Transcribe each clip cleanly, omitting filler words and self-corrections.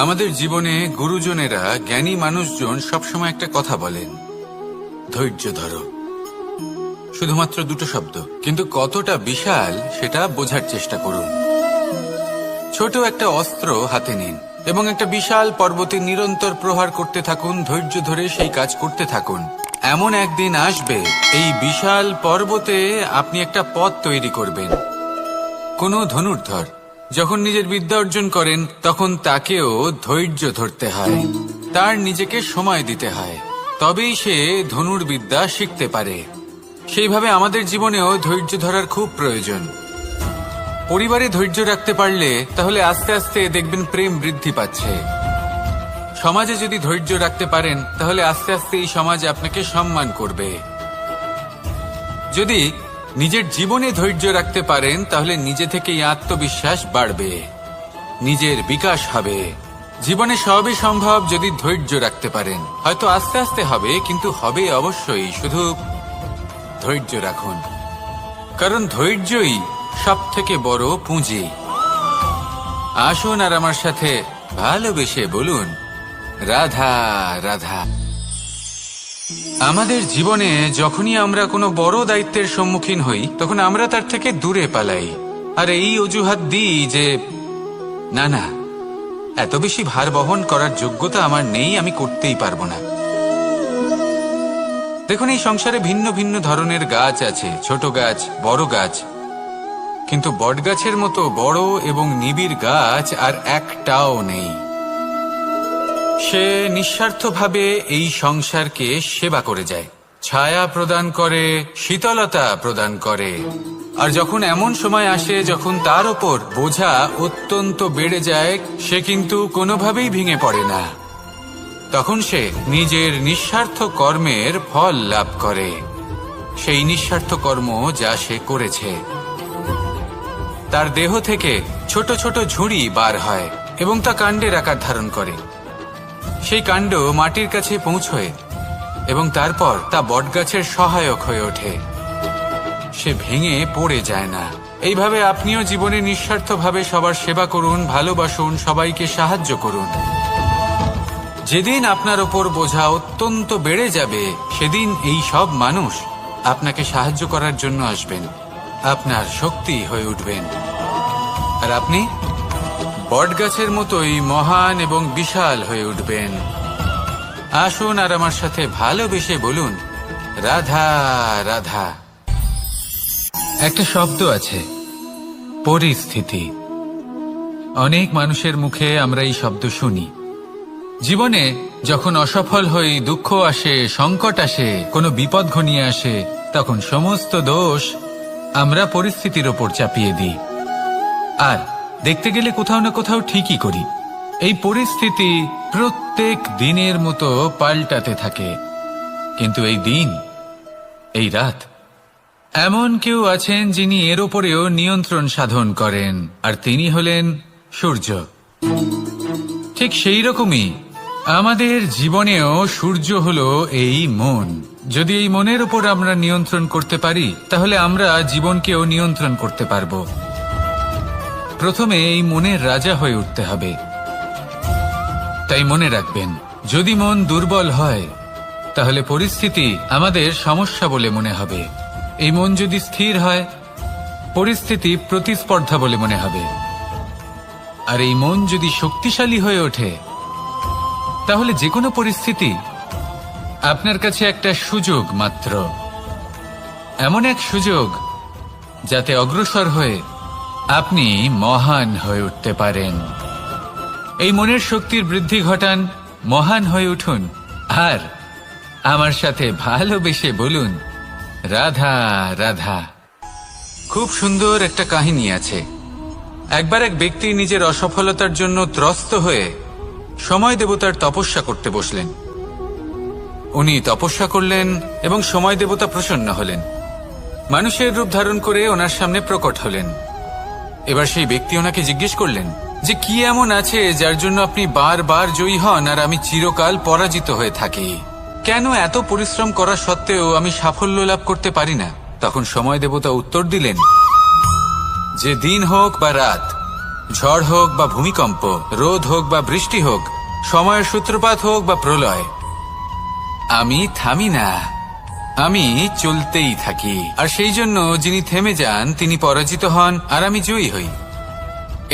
আমাদের জীবনে গুরুজনেরা, জ্ঞানী মানুষজন সবসময় একটা কথা বলেন, ধৈর্য ধরো। শুধুমাত্র দুটো শব্দ, কিন্তু কতটা বিশাল সেটা বোঝার চেষ্টা করুন। ছোট একটা অস্ত্র হাতে নিন এবং একটা বিশাল পর্বতে নিরন্তর প্রহার করতে থাকুন, ধৈর্য ধরে সেই কাজ করতে থাকুন। এমন একদিন আসবে এই বিশাল পর্বতে আপনি একটা পথ তৈরি করবেন। কোনো ধনুর্ধর যখন নিজের বিদ্যা অর্জন করেন তখন তাকেও ধৈর্য ধরতে হয়, তার নিজেকে সময় দিতে হয়, তবেই সে ধনুর্বিদ্যা শিখতে পারে। সেইভাবে আমাদের জীবনেও ধৈর্য ধরার খুব প্রয়োজন। পরিবারে ধৈর্য রাখতে পারলে তাহলে আস্তে আস্তে দেখবেন প্রেম বৃদ্ধি পাচ্ছে। সমাজে যদি ধৈর্য রাখতে পারেন তাহলে আস্তে আস্তে এই সমাজ আপনাকে সম্মান করবে। যদি নিজের জীবনে ধৈর্য রাখতে পারেন তাহলে নিজে থেকেই আত্মবিশ্বাস বাড়বে, নিজের বিকাশ হবে। জীবনে সবই সম্ভব যদি ধৈর্য রাখতে পারেন। হয়তো আস্তে আস্তে হবে, কিন্তু হবে অবশ্যই। শুধু ধৈর্য রাখুন, কারণ ধৈর্যই সবথেকে বড় পুঁজি। আসুন আর আমার সাথে ভালোবেসে বলুন, রাধা রাধা। আমাদের জীবনে যখনই আমরা কোনো বড় দায়িত্বের সম্মুখীন হই তখন আমরা তার থেকে দূরে পালাই, আর এই অজুহাত দিই যে না না, এত বেশি ভার বহন করার যোগ্যতা আমার নেই, আমি করতেই পারবো না। দেখুন, এই সংসারে ভিন্ন ভিন্ন ধরনের গাছ আছে, ছোট গাছ, বড় গাছ, কিন্তু বটগাছের মতো বড় এবং নিবিড় গাছ আর একটাও নেই। সে নিঃস্বার্থভাবে এই সংসারকে সেবা করে যায়, ছায়া প্রদান করে, শীতলতা প্রদান করে। আর যখন এমন সময় আসে যখন তার ওপর বোঝা অত্যন্ত বেড়ে যায়, সে কিন্তু কোনোভাবেই ভেঙে পড়ে না। তখন সে নিজের নিঃস্বার্থ কর্মের ফল লাভ করে, সেই নিঃস্বার্থ কর্ম যা সে করেছে। তার দেহ থেকে ছোট ছোট ঝুড়ি বার হয় এবং তা কাণ্ডের আকার ধারণ করে। সেই কাণ্ড মাটির কাছে পৌঁছয় এবং তারপর তা বটগাছের সহায়ক হয়ে ওঠে। সে ভেঙে পড়ে যায় না। এইভাবে আপনিও জীবনে নিঃস্বার্থভাবে সবার সেবা করুন, ভালোবাসুন, সবাইকে সাহায্য করুন। যেদিন আপনার ওপর বোঝা অত্যন্ত বেড়ে যাবে সেদিন এই সব মানুষ আপনাকে সাহায্য করার জন্য আসবেন, আপনার শক্তি হয়ে উঠবেন, আর আপনি বটগাছের মতোই মহান এবং বিশাল হয়ে উঠবেন। আসুন আর আমার সাথে ভালোবেসে বলুন, রাধা রাধা। একটা শব্দ আছে, পরিস্থিতি। অনেক মানুষের মুখে আমরা এই শব্দ শুনি। জীবনে যখন অসফল হই, দুঃখ আসে, সংকট আসে, কোনো বিপদ ঘনিয়ে আসে, তখন সমস্ত দোষ আমরা পরিস্থিতির ওপর চাপিয়ে দিই। আর দেখতে গেলে কোথাও না কোথাও ঠিকই করি। এই পরিস্থিতি প্রত্যেক দিনের মতো পাল্টাতে থাকে, কিন্তু এই দিন, এই রাত, এমন কেউ আছেন যিনি এর ওপরেও নিয়ন্ত্রণ সাধন করেন, আর তিনি হলেন সূর্য। ঠিক সেই রকমই আমাদের জীবনেও সূর্য হলো এই মন। যদি এই মনের ওপর আমরা নিয়ন্ত্রণ করতে পারি তাহলে আমরা জীবনকেও নিয়ন্ত্রণ করতে পারবো। প্রথমে এই মনের রাজা হয়ে উঠতে হবে। তাই মনে রাখবেন, যদি মন দুর্বল হয় তাহলে পরিস্থিতি আমাদের সমস্যা বলে মনে হবে। এই মন যদি স্থির হয়, পরিস্থিতি প্রতিস্পর্ধা বলে মনে হবে। আর এই মন যদি শক্তিশালী হয়ে ওঠে তাহলে যে কোনো পরিস্থিতি আপনার কাছে একটা সুযোগ মাত্র, এমন এক সুযোগ যাতে অগ্রসর হয়ে আপনি মহান হয়ে উঠতে পারেন। এই মনের শক্তির বৃদ্ধি ঘটান, মহান হয়ে উঠুন, আর আমার সাথে ভালোবেসে বলুন, রাধা রাধা। খুব সুন্দর একটা কাহিনী আছে। একবার এক ব্যক্তি নিজের অসফলতার জন্য ত্রস্ত হয়ে সময় দেবতার তপস্যা করতে বসলেন। উনি তপস্যা করলেন এবং সময় দেবতা প্রসন্ন হলেন, মানুষের রূপ ধারণ করে ওনার সামনে প্রকট হলেন। এবার সেই ব্যক্তি ওনাকে জিজ্ঞেস করলেন যে কি এমন আছে যার জন্য আপনি বারবার জয়ী হন আর আমি চিরকাল পরাজিত হয়ে থাকি? কেন এত পরিশ্রম করা সত্ত্বেও আমি সাফল্য লাভ করতে পারি না? তখন সময় দেবতা উত্তর দিলেন যে দিন হোক বা রাত, ঝড় হোক বা ভূমিকম্প, রোদ হোক বা বৃষ্টি হোক, সময়ের সূত্রপাত হোক বা প্রলয়, আমি থামি না, আমি চলতেই থাকি। আর সেই জন্য যিনি থেমে যান তিনি পরাজিত হন, আর আমি জয়ী হই।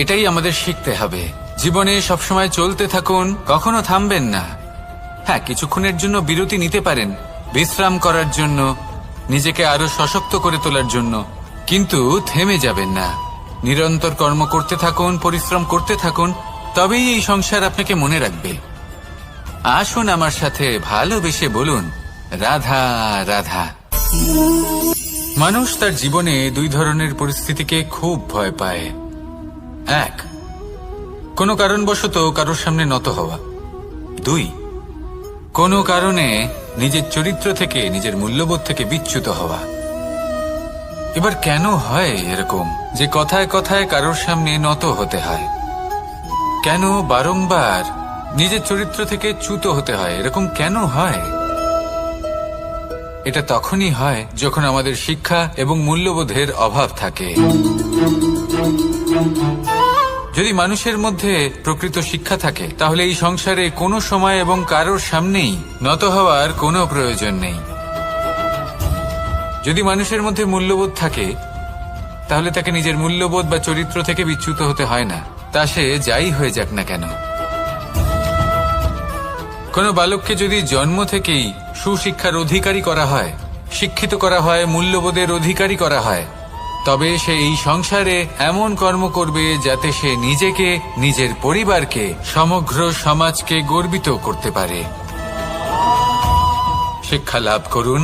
এটাই আমাদের শিখতে হবে। জীবনে সবসময় চলতে থাকুন, কখনো থামবেন না। হ্যাঁ, কিছুক্ষণের জন্য বিরতি নিতে পারেন, বিশ্রাম করার জন্য, নিজেকে আরো সশক্ত করে তোলার জন্য, কিন্তু থেমে যাবেন না। নিরন্তর কর্ম করতে থাকুন, পরিশ্রম করতে থাকুন, তবেই এই সংসার আপনাকে মনে রাখবে। আসুন আমার সাথে ভালোবেসে বলুন, রাধা রাধা। মানুষ তার জীবনে দুই ধরনের পরিস্থিতিকে খুব ভয় পায়। এক, কোনো কারণবশত কারোর সামনে নত হওয়া। দুই, কোনো কারণে নিজের চরিত্র থেকে, নিজের মূল্যবোধ থেকে বিচ্যুত হওয়া। এবার কেন হয় এরকম যে কথায় কথায় কারোর সামনে নত হতে হয়? কেন বারংবার নিজের চরিত্র থেকে চ্যুত হতে হয়? এরকম কেন হয়? এটা তখনই হয় যখন আমাদের শিক্ষা এবং মূল্যবোধের অভাব থাকে। যদি মানুষের মধ্যে প্রকৃত শিক্ষা থাকে, তাহলে এই সংসারে কোনো সময় এবং কারোর সামনেই নত হওয়ার কোনো প্রয়োজন নেই। যদি মানুষের মধ্যে মূল্যবোধ থাকে, তাহলে তাকে নিজের মূল্যবোধ বা চরিত্র থেকে বিচ্যুত হতে হয় না, তা সে যাই হয়ে যাক না কেন। কোনো বালককে যদি জন্ম থেকেই সুশিক্ষার অধিকারী করা হয়, শিক্ষিত করা হয়, মূল্যবোধের অধিকারী করা হয়, তবে সে এই সংসারে এমন কর্ম করবে যাতে সে নিজেকে, নিজের পরিবারকে, সমগ্র সমাজকে গর্বিত করতে পারে। শিক্ষা লাভ করুন,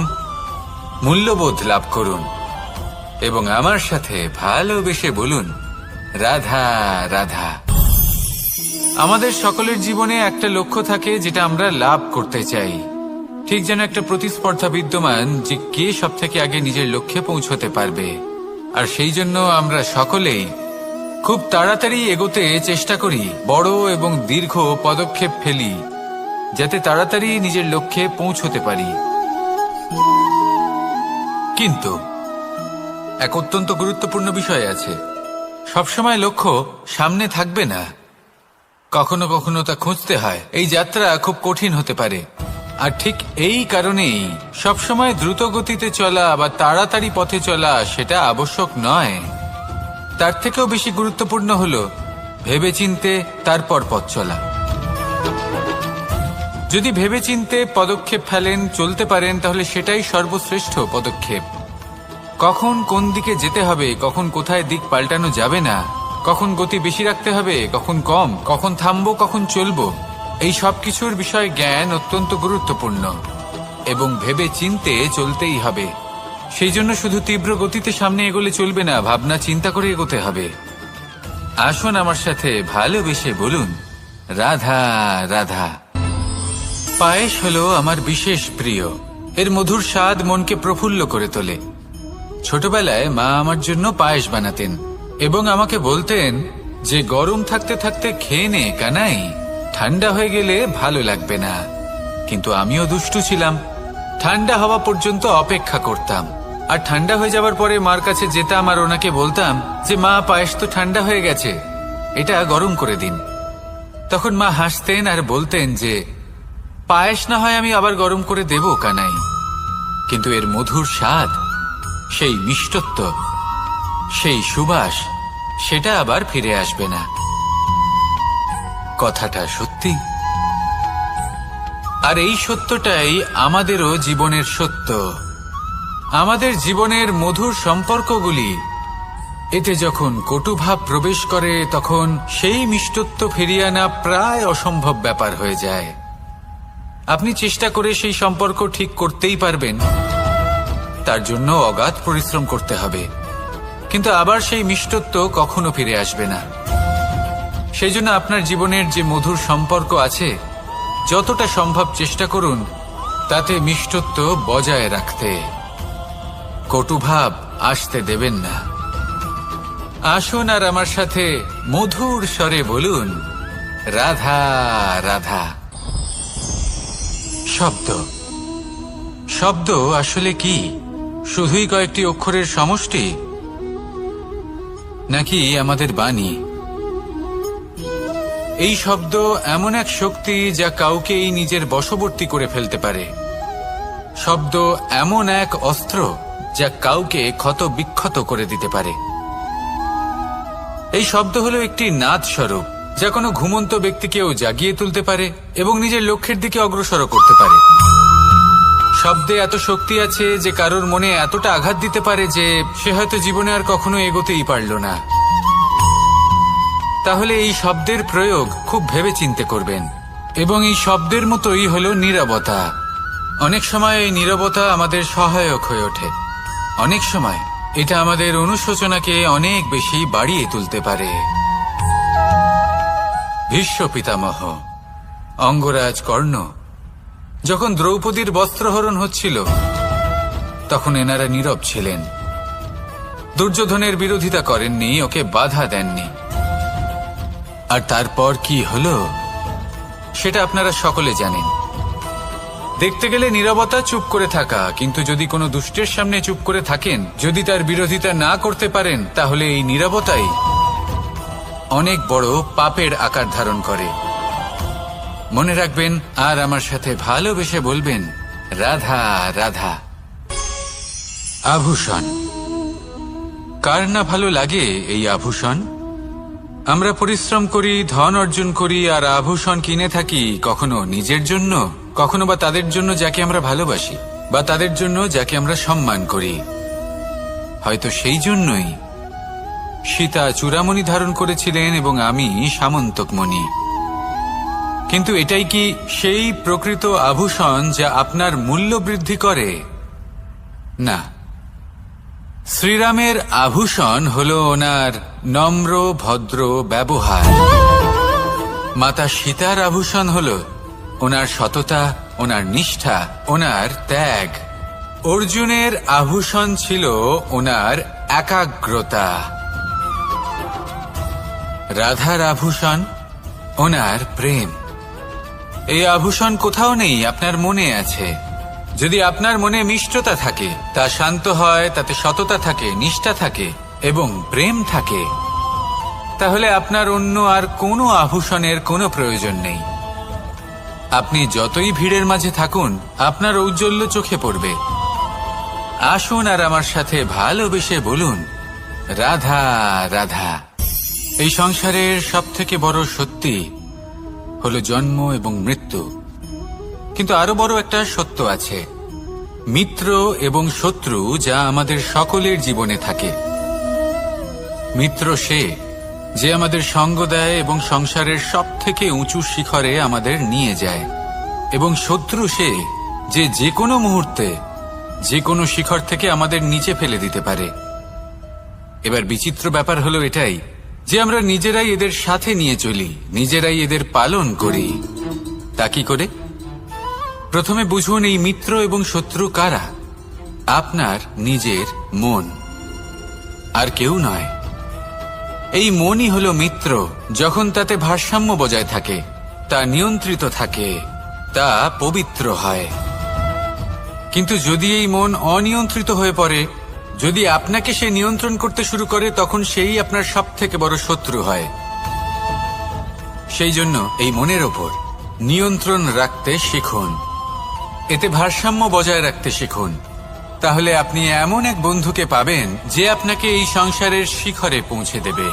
মূল্যবোধ লাভ করুন, এবং আমার সাথে ভালোবেসে বলুন, রাধা রাধা। আমাদের সকলের জীবনে একটা লক্ষ্য থাকে যেটা আমরা লাভ করতে চাই। ঠিক যেন একটা প্রতিস্পর্ধা বিদ্যমান যে কে সব থেকে আগে নিজের লক্ষ্যে পৌঁছতে পারবে। আর সেই জন্য আমরা সকলেই খুব তাড়াতাড়ি এগোতে চেষ্টা করি, বড় এবং দীর্ঘ পদক্ষেপ ফেলি, যাতে তাড়াতাড়ি নিজের লক্ষ্যে পৌঁছতে পারি। কিন্তু এক অত্যন্ত গুরুত্বপূর্ণ বিষয় আছে, সবসময় লক্ষ্য সামনে থাকবে না, কখনো কখনো তা খুঁজতে হয়। এই যাত্রা খুব কঠিন হতে পারে, আর ঠিক এই কারণেই সবসময় দ্রুত গতিতে চলা বা তাড়াতাড়ি পথে চলা সেটা আবশ্যক নয়। তার থেকেও বেশি গুরুত্বপূর্ণ হলো ভেবেচিন্তে তারপর পথ চলা। যদি ভেবেচিন্তে পদক্ষেপ ফেলেন, চলতে পারেন, তাহলে সেটাই সর্বশ্রেষ্ঠ পদক্ষেপ। কখন কোন দিকে যেতে হবে, কখন কোথায় দিক পাল্টানো যাবে না, কখন গতি বেশি রাখতে হবে, কখন কম, কখন থামবো, কখন চলবো, এই সব কিছুর বিষয় জ্ঞান অত্যন্ত গুরুত্বপূর্ণ, এবং ভেবে চিন্তে চলতেই হবে। সেই জন্য শুধু তীব্র গতিতে সামনে এগোলে চলবে না, ভাবনা চিন্তা করে এগোতে হবে। আসুন আমার সাথে ভালোবেসে বলুন, রাধা রাধা। পায়েস হলো আমার বিশেষ প্রিয়। এর মধুর স্বাদ মনকে প্রফুল্ল করে তোলে। ছোটবেলায় মা আমার জন্য পায়েস বানাতেন এবং আমাকে বলতেন যে গরম থাকতে থাকতে খেয়ে নে কানাই, ঠান্ডা হয়ে গেলে ভালো লাগবে না। কিন্তু আমিও দুষ্টু ছিলাম, ঠান্ডা হওয়া পর্যন্ত অপেক্ষা করতাম, আর ঠান্ডা হয়ে যাবার পরে মার কাছে যেতাম আর ওনাকে বলতাম যে মা, পায়েস তো ঠান্ডা হয়ে গেছে, এটা গরম করে দিন। তখন মা হাসতেন আর বলতেন যে পায়েস না হয় আমি আবার গরম করে দেব কানাই, কিন্তু এর মধুর স্বাদ, সেই মিষ্টত্ব, সেই সুবাস, সেটা আবার ফিরে আসবে না। কথাটা সত্যি, আর এই সত্যটাই আমাদেরও জীবনের সত্য। আমাদের জীবনের মধুর সম্পর্কগুলি, এতে যখন কটুভাব প্রবেশ করে তখন সেই মিষ্টত্ব ফিরিয়ে আনা প্রায় অসম্ভব ব্যাপার হয়ে যায়। আপনি চেষ্টা করে সেই সম্পর্ক ঠিক করতেই পারবেন, তার জন্য অগাধ পরিশ্রম করতে হবে, কিন্তু আবার সেই মিষ্টত্ব কখনো ফিরে আসবে না। সেই জন্য আপনার জীবনের যে মধুর সম্পর্ক আছে, যতটা সম্ভব চেষ্টা করুন তাতে মিষ্টত্ব বজায় রাখতে। কটুভাব আসতে দেবেন না। আসুন আর আমার সাথে মধুর স্বরে বলুন, রাধা রাধা। শব্দ, শব্দ আসলে কি? শুধুই কয়েকটি অক্ষরের সমষ্টি, নাকি আমাদের বাণী, এই শব্দ এমন এক শক্তি যা কাউকে এই নিজের বশবর্তী করে ফেলতে পারে। শব্দ এমন এক অস্ত্র যা কাউকে ক্ষত বিক্ষত করে দিতে পারে। এই শব্দ হলো একটি নাদ স্বরূপ যা কোনো ঘুমন্ত ব্যক্তিকেও জাগিয়ে তুলতে পারে এবং নিজের লক্ষ্যের দিকে অগ্রসর করতে পারে। শব্দে এত শক্তি আছে যে কারোর মনে এতটা আঘাত দিতে পারে যে সে হয়তো জীবনে আর কখনো এগোতেই পারল না। তাহলে এই শব্দের প্রয়োগ খুব ভেবেচিন্তে করবেন। এবং এই শব্দের মতোই হলো নীরবতা। অনেক সময় এই নীরবতা আমাদের সহায়ক হয়ে ওঠে। অনেক সময় এটা আমাদের অনুশোচনাকে অনেক বেশি বাড়িয়ে তুলতে পারে। ভীষ্ম পিতামহ, অঙ্গরাজ কর্ণ, যখন দ্রৌপদীর বস্ত্রহরণ হচ্ছিল তখন এনারা নীরব ছিলেন। দুর্যোধনের বিরোধিতা করেননি, ওকে বাধা দেননি। আর তারপর কি হলো সেটা আপনারা সকলে জানেন। দেখতে গেলে নীরবতা চুপ করে থাকা, কিন্তু যদি কোনো দুষ্টের সামনে চুপ করে থাকেন, যদি তার বিরোধিতা না করতে পারেন, তাহলে এই নীরবতাই অনেক বড় পাপের আকার ধারণ করে। মনে রাখবেন আর আমার সাথে ভালোবেসে বলবেন, রাধা রাধা। আভূষণ। কার না ভালো লাগে এই আভূষণ? আমরা পরিশ্রম করি, ধন অর্জন করি আর আভূষণ কিনে থাকি, কখনো নিজের জন্য, কখনো বা তাদের জন্য যাকে আমরা ভালোবাসি, বা তাদের জন্য যাকে আমরা সম্মান করি। হয়তো সেই জন্যই সীতা চূড়ামণি ধারণ করেছিলেন এবং আমি সামন্তকমণি। কিন্তু এটাই কি সেই প্রকৃত আভূষণ যা আপনার মূল্য বৃদ্ধি করে? না। শ্রীরামের আভূষণ হল ওনার নম্র ভদ্র ব্যবহার। মাতা সীতার আভূষণ হল ওনার সততা, ওনার নিষ্ঠা, ওনার ত্যাগ। অর্জুনের আভূষণ ছিল ওনার একাগ্রতা। রাধার আভূষণ ওনার প্রেম। এই আভূষণ কোথাও নেই, আপনার মনে আছে। যদি আপনার মনে মিষ্টতা থাকে, তা শান্ত হয়, তাতে সততা থাকে, নিষ্ঠা থাকে এবং প্রেম থাকে, তাহলে আপনার অন্য আর কোনো আভূষণের কোনো প্রয়োজন নেই। আপনি যতই ভিড়ের মাঝে থাকুন, আপনার ঔজ্জ্বল্য চোখে পড়বে। আসুন আর আমার সাথে ভালোবেসে বলুন, রাধা রাধা। এই সংসারের সবথেকে বড় সত্যি হলো জন্ম এবং মৃত্যু, কিন্তু আরো বড় একটা সত্য আছে, মিত্র এবং শত্রু, যা আমাদের সকলের জীবনে থাকে। মিত্র সে যে আমাদের সঙ্গ দেয় এবং সংসারের সবথেকে উঁচু শিখরে আমাদের নিয়ে যায়, এবং শত্রু সে যে যে কোনো মুহূর্তে যে কোনো শিখর থেকে আমাদের নিচে ফেলে দিতে পারে। এবার বিচিত্র ব্যাপার হলো এটাই যে আমরা নিজেরাই এদের সাথে নিয়ে চলি, নিজেরাই এদের পালন করি। তা কি করে? প্রথমে বুঝুন এই মিত্র এবং শত্রু কারা। আপনার নিজের মন, আর কেউ নয়। এই মনই হলো মিত্র যখন তাতে ভারসাম্য বজায় থাকে, তা নিয়ন্ত্রিত থাকে, তা পবিত্র হয়। কিন্তু যদি এই মন অনিয়ন্ত্রিত হয়ে পড়ে, যদি আপনাকে সে নিয়ন্ত্রণ করতে শুরু করে, তখন সেই আপনার সবথেকে বড় শত্রু হয়। সেই জন্য এই মনের ওপর নিয়ন্ত্রণ রাখতে শিখুন, এতে ভারসাম্য বজায় রাখতে শিখুন। তাহলে আপনি এমন এক বন্ধুকে পাবেন যে আপনাকে এই সংসারের শিখরে পৌঁছে দেবে।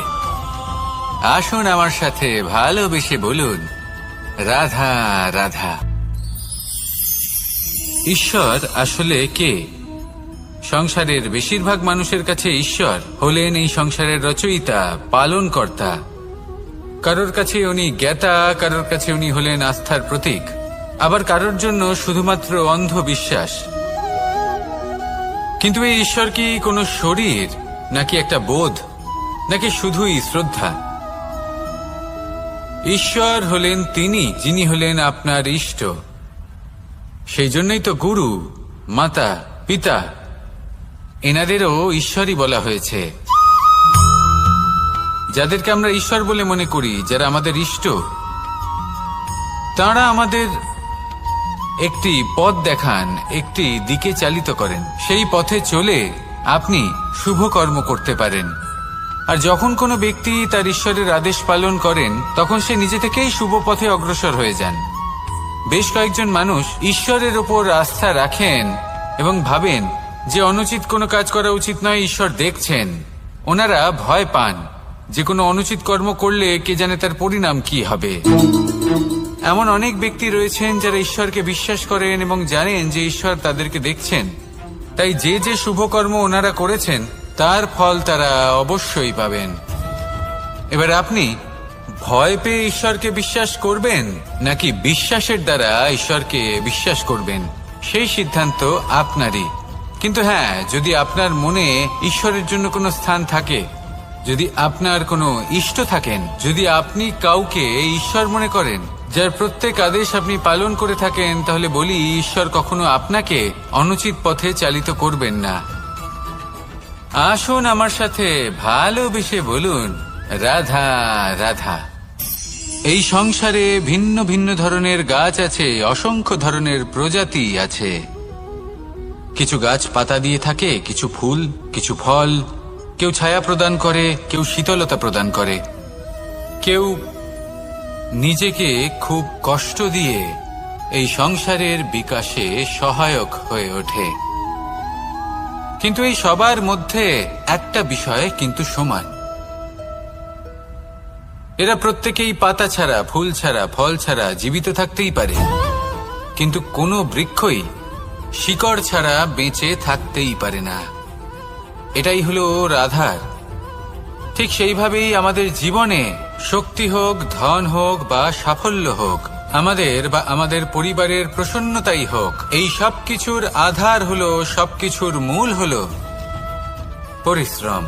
আসুন আমার সাথে ভালোবেসে বলুন, রাধা রাধা। ঈশ্বর আসলে কে? সংসারের বেশিরভাগ মানুষের কাছে ঈশ্বর হলেন এই সংসারের রচয়িতা, পালনকর্তা। কারোর কাছে উনি জ্ঞাতা, কারোর কাছে উনি হলেন আস্থার প্রতীক, আবার কারোর জন্য শুধুমাত্র অন্ধ বিশ্বাস। কিন্তু এই ঈশ্বর কি কোনো শরীর, নাকি একটা বোধ, নাকি শুধুই শ্রদ্ধা? ঈশ্বর হলেন তিনি যিনি হলেন আপনার ইষ্ট। সেই জন্যই তো গুরু, মাতা, পিতা এনাদেরও ঈশ্বরই বলা হয়েছে। যাদেরকে আমরা ঈশ্বর বলে মনে করি, যারা আমাদের ইষ্ট, তাঁরা আমাদের একটি পথ দেখান, একটি দিকে চালিত করেন। সেই পথে চলে আপনি শুভ কর্ম করতে পারেন, আর যখন কোনো ব্যক্তি তার ঈশ্বরের আদেশ পালন করেন তখন সে নিজে থেকেই শুভ পথে অগ্রসর হয়ে যান। বেশ কয়েকজন মানুষ ঈশ্বরের ওপর আস্থা রাখেন এবং ভাবেন যে অনুচিত কোনো কাজ করা উচিত নয়, ঈশ্বর দেখছেন। ওনারা ভয় পান যে কোনো অনুচিত কর্ম করলে কে জানে তার পরিণাম কি হবে। এমন অনেক ব্যক্তি রয়েছেন যারা ঈশ্বরকে বিশ্বাস করেন এবং জানেন যে ঈশ্বর তাদেরকে দেখছেন, তাই যে যে শুভ কর্ম ওনারা করেছেন তার ফল তারা অবশ্যই পাবেন। এবার আপনি ভয় পেয়ে ঈশ্বরকে বিশ্বাস করবেন নাকি বিশ্বাসের দ্বারা ঈশ্বরকে বিশ্বাস করবেন, সেই সিদ্ধান্ত আপনারই। কিন্তু হ্যাঁ, যদি আপনার মনে ঈশ্বরের জন্য কোনো স্থান থাকে, যদি আপনার কোনো ইষ্ট থাকেন, যদি আপনি কাউকে ঈশ্বর মনে করেন যার প্রত্যেক আদেশ আপনি পালন করে থাকেন, তাহলে বলি ঈশ্বর কখনো আপনাকে অনুচিত পথে চালিত করবেন না। আসুন আমার সাথে ভালোবেসে বলুন, রাধা রাধা। এই সংসারে ভিন্ন ভিন্ন ধরনের গাছ আছে, অসংখ্য ধরনের প্রজাতি আছে। কিছু গাছ পাতা দিয়ে থাকে, কিছু ফুল, কিছু ফল। কেউ ছায়া প্রদান করে, কেউ শীতলতা প্রদান করে, কেউ নিজেকে খুব কষ্ট দিয়ে এই সংসারের বিকাশে সহায়ক হয়ে ওঠে। কিন্তু এই সবার মধ্যে একটা বিষয় কিন্তু সমান, এরা প্রত্যেকেই পাতা ছাড়া, ফুল ছাড়া, ফল ছাড়া জীবিত থাকতেই পারে, কিন্তু কোনো বৃক্ষই শিকড় ছাড়া বেঁচে থাকতেই পারে না। এটাই হলো রাধার। ঠিক সেইভাবেই আমাদের জীবনে শক্তি হোক, ধন হোক বা সাফল্য হোক, আমাদের বা আমাদের পরিবারের প্রসন্নতাই হোক, এই সব কিছুর আধার হলো, সবকিছুর মূল হলো পরিশ্রম।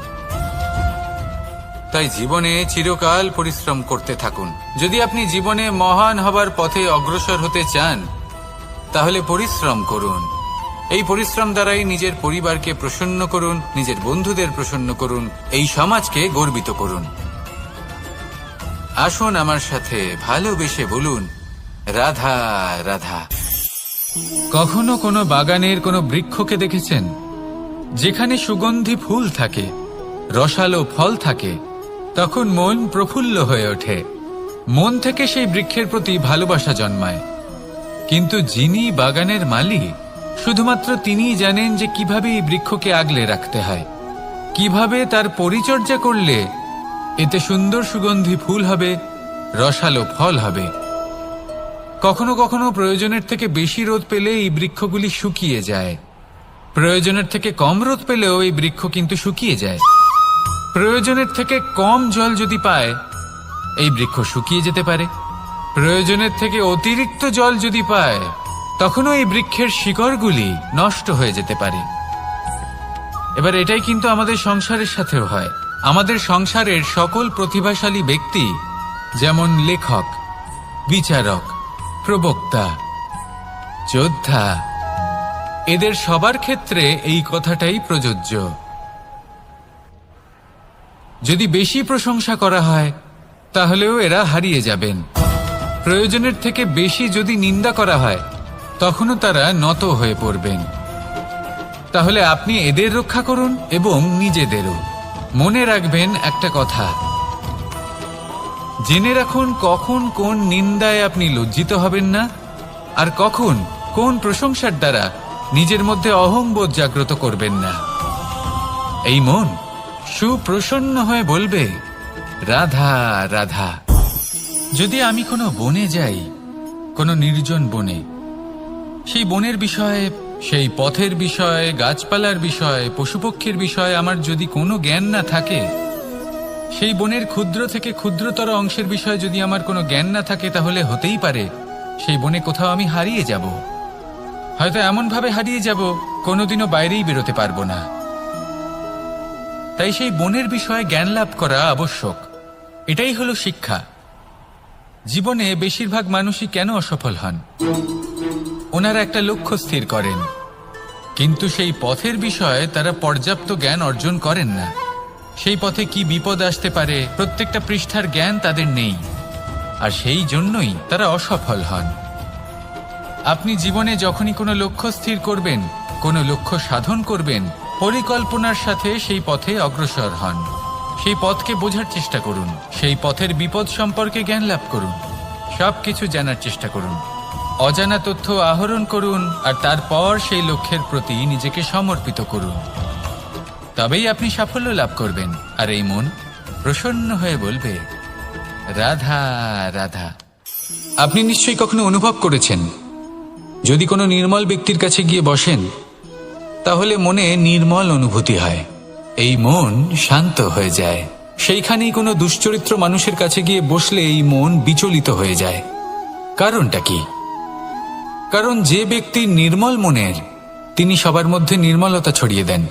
তাই জীবনে চিরকাল পরিশ্রম করতে থাকুন। যদি আপনি জীবনে মহান হবার পথে অগ্রসর হতে চান, তাহলে পরিশ্রম করুন। এই পরিশ্রম দ্বারাই নিজের পরিবারকে প্রসন্ন করুন, নিজের বন্ধুদের প্রসন্ন করুন, এই সমাজকে গর্বিত করুন। আসুন আমার সাথে ভালোবেসে বলুন, রাধা রাধা। কখনো কোনো বাগানের কোনো বৃক্ষকে দেখেছেন যেখানে সুগন্ধি ফুল থাকে, রসালো ফল থাকে? তখন মন প্রফুল্ল হয়ে ওঠে, মন থেকে সেই বৃক্ষের প্রতি ভালোবাসা জন্মায়। কিন্তু যিনি বাগানের মালিক, শুধুমাত্র তিনিই জানেন যে কিভাবে এই বৃক্ষকে আগলে রাখতে হয়, কিভাবে তার পরিচর্যা করলে এতে সুন্দর সুগন্ধি ফুল হবে, রসালো ফল হবে। কখনো কখনো প্রয়োজনের থেকে বেশি রোদ পেলে এই বৃক্ষগুলি শুকিয়ে যায়, প্রয়োজনের থেকে কম রোদ পেলেও এই বৃক্ষ কিন্তু শুকিয়ে যায়। প্রয়োজনের থেকে কম জল যদি পায়, এই বৃক্ষ শুকিয়ে যেতে পারে। প্রয়োজনের থেকে অতিরিক্ত জল যদি পায়, তখনও এই বৃক্ষের শিকড়গুলি নষ্ট হয়ে যেতে পারে। এবার এটাই কিন্তু আমাদের সংসারের সাথেও হয়। আমাদের সংসারের সকল প্রতিভাশালী ব্যক্তি, যেমন লেখক, বিচারক, প্রবক্তা, যোদ্ধা, এদের সবার ক্ষেত্রে এই কথাটাই প্রযোজ্য। যদি বেশি প্রশংসা করা হয়, তাহলেও এরা হারিয়ে যাবেন। প্রয়োজনের থেকে বেশি যদি নিন্দা করা হয়, তখনও তারা নত হয়ে পড়বেন। তাহলে আপনি এদের রক্ষা করুন এবং নিজেদেরও। মনে রাখবেন একটা কথা, জেনে রাখুন কখন কোন নিন্দায় আপনি লজ্জিত হবেন না, আর কখন কোন প্রশংসার দ্বারা নিজের মধ্যে অহংবোধ জাগ্রত করবেন না। এই মন সুপ্রসন্ন হয়ে বলবে, রাধা রাধা। যদি আমি কোনো বনে যাই, কোনো নির্জন বনে, সেই বনের বিষয়ে, সেই পথের বিষয়ে, গাছপালার বিষয়ে, পশুপক্ষীর বিষয়ে আমার যদি কোনো জ্ঞান না থাকে, সেই বনের ক্ষুদ্র থেকে ক্ষুদ্রতর অংশের বিষয়ে যদি আমার কোনো জ্ঞান না থাকে, তাহলে হতেই পারে সেই বনে কোথাও আমি হারিয়ে যাব। হয়তো এমনভাবে হারিয়ে যাব, কোনোদিনও বাইরেই বেরোতে পারবো না। তাই সেই বনের বিষয়ে জ্ঞান লাভ করা আবশ্যক। এটাই হলো শিক্ষা। জীবনে বেশিরভাগ মানুষই কেন অসফল হন? ওনারা একটা লক্ষ্য স্থির করেন, কিন্তু সেই পথের বিষয়ে তারা পর্যাপ্ত জ্ঞান অর্জন করেন না। সেই পথে কি বিপদ আসতে পারে প্রত্যেকটা পৃষ্ঠার জ্ঞান তাদের নেই, আর সেই জন্যই তারা অসফল হন। আপনি জীবনে যখনই কোনো লক্ষ্য স্থির করবেন, কোনো লক্ষ্য সাধন করবেন, পরিকল্পনার সাথে সেই পথে অগ্রসর হন। সেই পথকে বোঝার চেষ্টা করুন, সেই পথের বিপদ সম্পর্কে জ্ঞান লাভ করুন, সবকিছু জানার চেষ্টা করুন, অজানা তথ্য আহরণ করুন, আর তারপর সেই লক্ষ্যের প্রতি নিজেকে সমর্পিত করুন। তবেই আপনি সাফল্য লাভ করবেন, আর এই মন প্রসন্ন হয়ে বলবে, রাধা রাধা। আপনি নিশ্চয়ই কখনো অনুভব করেছেন, যদি কোনো নির্মল ব্যক্তির কাছে গিয়ে বসেন তাহলে মনে নির্মল অনুভূতি হয়, এই মন শান্ত হয়ে যায়। সেইখানেই কোনো দুশ্চরিত্র মানুষের কাছে গিয়ে বসলে এই মন বিচলিত হয়ে যায়। কারণটা কি? কারণ যে ব্যক্তি নির্মল মনের, তিনি সবার মধ্যে নির্মলতা ছড়িয়ে দেন।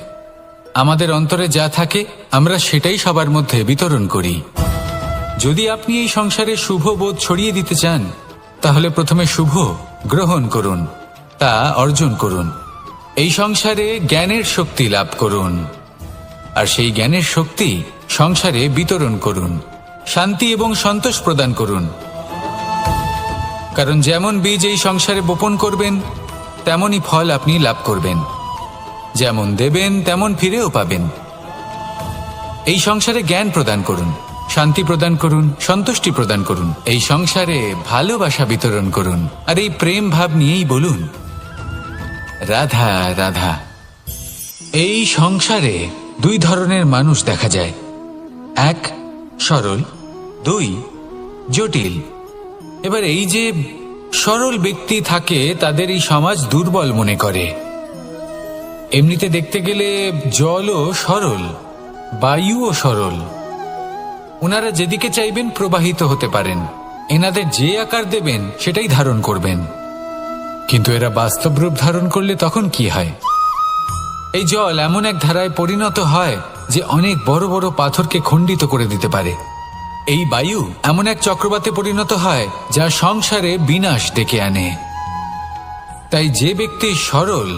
আমাদের অন্তরে যা থাকে আমরা সেটাই সবার মধ্যে বিতরণ করি। যদি আপনি এই সংসারে শুভ বোধ ছড়িয়ে দিতে চান, তাহলে প্রথমে শুভ গ্রহণ করুন, তা অর্জন করুন। এই সংসারে জ্ঞানের শক্তি লাভ করুন, আর সেই জ্ঞানের শক্তি সংসারে বিতরণ করুন। শান্তি এবং সন্তোষ প্রদান করুন, কারণ যেমন বীজ এই সংসারে বপন করবেন তেমনই ফল আপনি লাভ করবেন। যেমন দেবেন তেমন ফিরেও পাবেন। এই সংসারে জ্ঞান প্রদান করুন, শান্তি প্রদান করুন, সন্তুষ্টি প্রদান করুন। এই সংসারে ভালোবাসা বিতরণ করুন, আর এই প্রেম ভাব নিয়েই বলুন, রাধা রাধা। এই সংসারে দুই ধরনের মানুষ দেখা যায়, এক সরল, দুই জটিল। এবার এই যে সরল ব্যক্তি থাকে তাদের এই সমাজ দুর্বল মনে করে। এমনিতে দেখতে গেলে জলও সরল, বায়ুও সরল। ওনারা যেদিকে চাইবেন প্রবাহিত হতে পারেন, এনাদের যে আকার দেবেন সেটাই ধারণ করবেন। কিন্তু এরা বাস্তব রূপ ধারণ করলে তখন কি হয়? এই জল এমন এক ধারায় পরিণত হয় যে অনেক বড় বড় পাথরকে খণ্ডিত করে দিতে পারে। এই বায়ু এমন এক চক্রবাতে পরিণত হয় যা সংসারে বিনাশ ডেকে আনে। তাই যে ব্যক্তি সরল,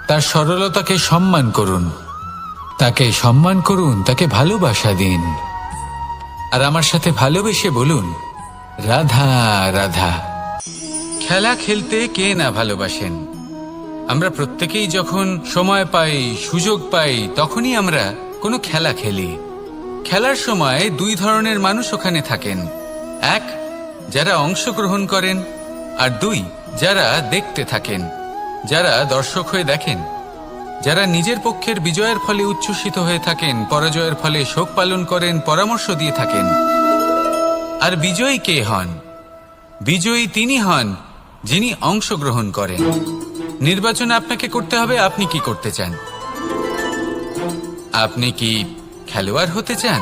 তার সরলতাকে সম্মান করুন, তাকে সম্মান করুন, তাকে ভালোবাসা দিন, আর আমার সাথে ভালোবেসে বলুন, রাধা রাধা। খেলা খেলতে কে না ভালোবাসেন? আমরা প্রত্যেকেই যখন সময় পাই, সুযোগ পাই, তখনই আমরা কোনো খেলা খেলি। খেলার সময় দুই ধরনের মানুষ ওখানে থাকেন, এক যারা অংশগ্রহণ করেন, আর দুই যারা দেখতে থাকেন, যারা দর্শক হয়ে দেখেন, যারা নিজের পক্ষের বিজয়ের ফলে উচ্ছ্বসিত হয়ে থাকেন, পরাজয়ের ফলে শোক পালন করেন, পরামর্শ দিয়ে থাকেন। আর বিজয়ী কে হন? বিজয়ী তিনি হন যিনি অংশগ্রহণ করেন। নির্বাচন আপনাকে করতে হবে, আপনি কি করতে চান? আপনি কি খেলোয়াড় হতে চান,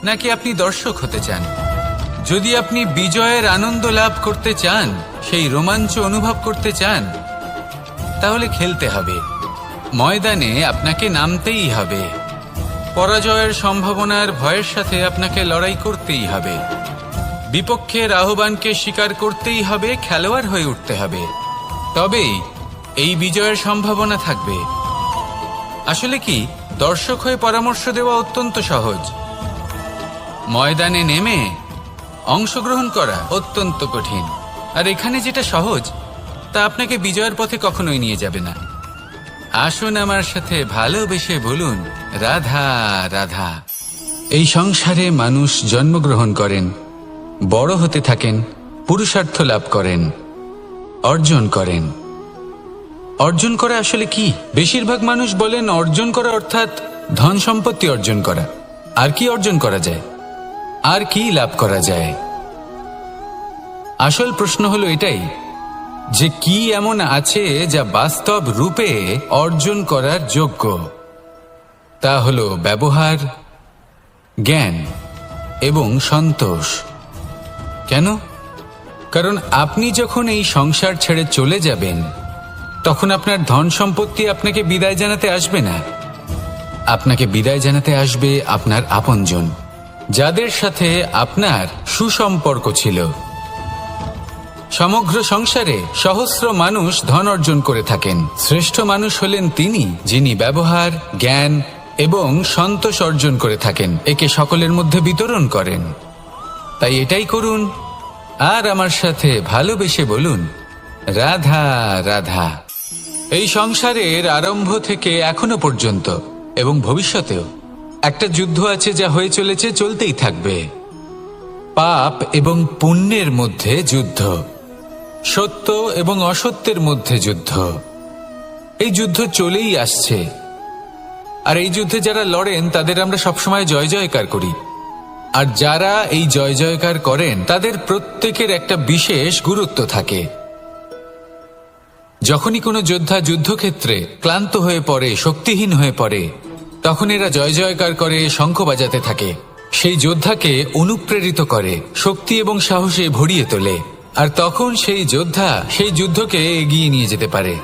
নাকি আপনি দর্শক হতে চান? যদি আপনি বিজয়ের আনন্দ লাভ করতে চান, সেই রোমাঞ্চ অনুভব করতে চান, তাহলে খেলতে হবে। ময়দানে আপনাকে নামতেই হবে। পরাজয়ের সম্ভাবনার ভয়ের সাথে আপনাকে লড়াই করতেই হবে। বিপক্ষের আহ্বানকে স্বীকার করতেই হবে, খেলোয়াড় হয়ে উঠতে হবে। তবেই এই বিজয়ের সম্ভাবনা থাকবে। আসলে কি, দর্শক হয়ে পরামর্শ দেওয়া অত্যন্ত সহজ, ময়দানে নেমে অংশগ্রহণ করা অত্যন্ত কঠিন। আর এখানে যেটা সহজ, তা আপনাকে বিজয়ের পথে কখনোই নিয়ে যাবে না। আসুন আমার সাথে ভালোবেসে বলুন, রাধা রাধা। এই সংসারে মানুষ জন্মগ্রহণ করেন, বড় হতে থাকেন, পুরুষার্থ লাভ করেন, অর্জন করেন। অর্জন করা আসলে কি? বেশিরভাগ মানুষ বলেন অর্জন করা অর্থাৎ ধন সম্পত্তি অর্জন করা। আর কি অর্জন করা যায়? আর কি লাভ করা যায়? আসল প্রশ্ন হলো এটাই যে কি এমন আছে যা বাস্তব রূপে অর্জন করার যোগ্য। তা হলো ব্যবহার, জ্ঞান এবং সন্তোষ। কেন? কারণ আপনি যখন এই সংসার ছেড়ে চলে যাবেন, তখন আপনার ধন সম্পত্তি আপনাকে বিদায় জানাতে আসবে না। আপনাকে বিদায় জানাতে আসবে আপনার আপনজন, যাদের সাথে আপনার সুসম্পর্ক ছিল। সমগ্র সংসারে সহস্র মানুষ ধন অর্জন করে থাকেন। শ্রেষ্ঠ মানুষ হলেন তিনি যিনি ব্যবহার, জ্ঞান এবং সন্তোষ অর্জন করে থাকেন, একে সকলের মধ্যে বিতরণ করেন। তাই এটাই করুন, আর আমার সাথে ভালোবেসে বলুন, রাধা রাধা। এই সংসারের আরম্ভ থেকে এখনো পর্যন্ত এবং ভবিষ্যতেও একটা যুদ্ধ আছে যা হয়ে চলেছে, চলতেই থাকবে। পাপ এবং পুণ্যের মধ্যে যুদ্ধ, সত্য এবং অসত্যের মধ্যে যুদ্ধ। এই যুদ্ধ চলেই আসছে, আর এই যুদ্ধে যারা লড়েন তাদের আমরা সবসময় জয় জয়কার করি। আর যারা এই জয় জয়কার করেন তাদের প্রত্যেকের একটা বিশেষ গুরুত্ব থাকে। যখনই কোনো যোদ্ধা যুদ্ধক্ষেত্রে ক্লান্ত হয়ে পড়ে, শক্তিহীন হয়ে পড়ে, তখন এরা জয় জয়কার করে, শঙ্খ বাজাতে থাকে। সেই যোদ্ধাকে অনুপ্রেরিত করে, শক্তি এবং সাহসে ভরিয়ে তোলে, আর তখন সেই যোদ্ধা সেই যুদ্ধকে এগিয়ে নিয়ে যেতে পারে।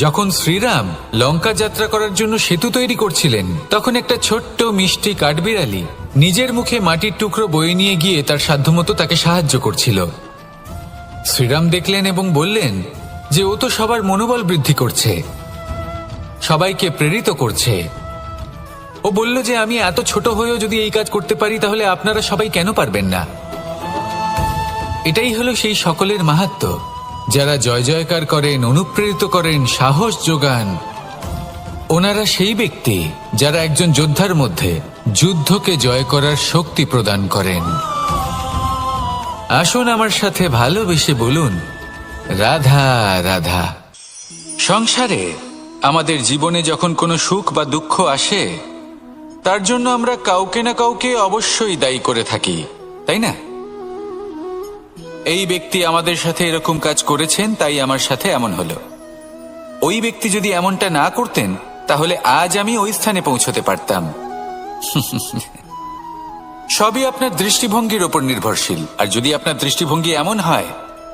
যখন শ্রীরাম লঙ্কা যাত্রা করার জন্য সেতু তৈরি করছিলেন, তখন একটা ছোট্ট মিষ্টি কাঠবিড়ালি নিজের মুখে মাটির টুকরো বয়ে নিয়ে গিয়ে তার সাধ্যমতো তাকে সাহায্য করছিল। শ্রীরাম দেখলেন এবং বললেন যে ও তো সবার মনোবল বৃদ্ধি করছে, সবাইকে প্রেরিত করছে। ও বলল যে আমি এত ছোট হয়েও যদি এই কাজ করতে পারি, তাহলে আপনারা সবাই কেন পারবেন না? এটাই হলো সেই সকলের মাহাত্ম্য, যারা জয় জয়কার করেন, অনুপ্রেরিত করেন, সাহস যোগান। ওনারা সেই ব্যক্তি যারা একজন যোদ্ধার মধ্যে যুদ্ধকে জয় করার শক্তি প্রদান করেন। আসুন আমার সাথে ভালোবেসে বলুন, রাধা রাধা। সংসারে আমাদের জীবনে যখন কোনো সুখ বা দুঃখ আসে, তার জন্য আমরা কাউকে না কাউকে অবশ্যই দায়ী করে থাকি, তাই না? এই ব্যক্তি আমাদের সাথে এরকম কাজ করেছেন, তাই আমার সাথে এমন হলো। ওই ব্যক্তি যদি এমনটা না করতেন, তাহলে আজ আমি ওই স্থানে পৌঁছতে পারতাম। সবই আপনার দৃষ্টিভঙ্গির ওপর নির্ভরশীল, আর যদি আপনার দৃষ্টিভঙ্গি এমন হয়,